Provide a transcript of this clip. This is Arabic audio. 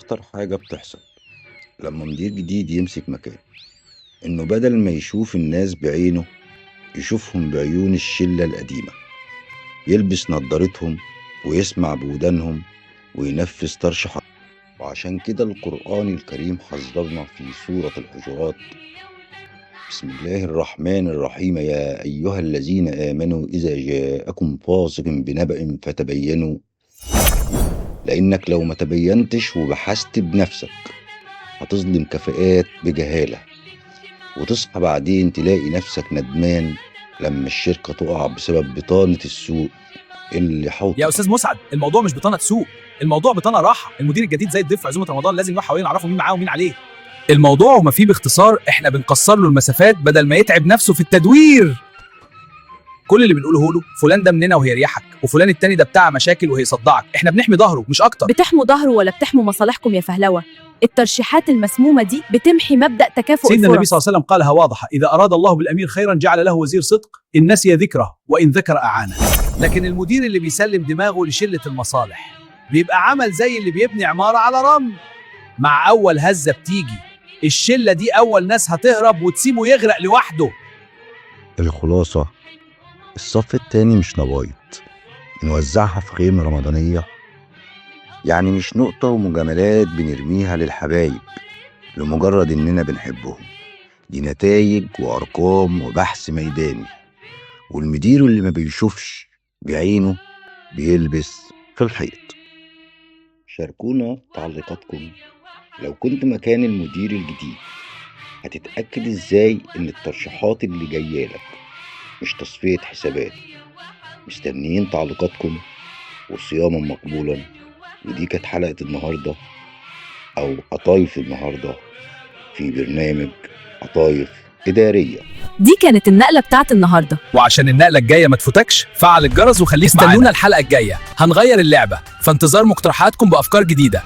أخطر حاجة بتحصل لما مدير جديد يمسك مكان، إنه بدل ما يشوف الناس بعينه يشوفهم بعيون الشلة القديمة، يلبس نظارتهم ويسمع بودانهم وينفذ طرش حق. وعشان كده القرآن الكريم حذرنا في سورة الحجرات: بسم الله الرحمن الرحيم، يا أيها الذين آمنوا إذا جاءكم فاسق بنبأ فتبينوا. لأنك لو ما تبينتش وبحثت بنفسك هتظلم كفاءات بجهالة، وتصحى بعدين تلاقي نفسك ندمان لما الشركة تقع بسبب بطانة السوق اللي حوطك. يا استاذ مسعد، الموضوع مش بطانه سوق، الموضوع بطانه راحه. المدير الجديد زي الضيف في عزومه رمضان، لازم يروح حوالين يعرفوا مين معاه ومين عليه. الموضوع وما فيه باختصار، احنا بنقصر له المسافات بدل ما يتعب نفسه في التدوير. كل اللي بنقوله له فلان ده مننا وهيريحك، وفلان التاني ده بتاع مشاكل وهيصدعك. احنا بنحمي ظهره مش اكتر. بتحموا ظهره ولا بتحموا مصالحكم يا فهلوه؟ الترشيحات المسمومه دي بتمحي مبدأ تكافؤ سيدنا النبي الفرص. صلى الله عليه وسلم قالها واضحه: اذا اراد الله بالامير خيرا جعل له وزير صدق، ان نسي ذكره وان ذكر اعانه. لكن المدير اللي بيسلم دماغه لشله المصالح بيبقى عمل زي اللي بيبني عماره على رمل. مع اول هزه بتيجي الشله دي اول ناس هتهرب وتسيبه يغرق لوحده. الخلاصة: الصف التاني مش نبايط نوزعها في خيمة رمضانية، يعني مش نقطة ومجاملات بنرميها للحبايب لمجرد إننا بنحبهم. دي نتائج وأرقام وبحث ميداني، والمدير اللي ما بيشوفش بعينه بيلبس في الحيط. شاركونا تعليقاتكم. لو كنت مكان المدير الجديد هتتأكد إزاي إن الترشيحات اللي جايالك مش تصفية حسابات؟ مستنيين تعليقاتكم وصياما مقبولا. ودي كانت حلقة النهاردة، أو قطايف النهاردة، في برنامج قطايف إدارية. دي كانت النقله بتاعت النهارده. وعشان النقله الجايه ما تفوتكش، فعل الجرس وخليك معانا. استنونا الحلقه الجايه، هنغير اللعبه. فانتظار مقترحاتكم بافكار جديده.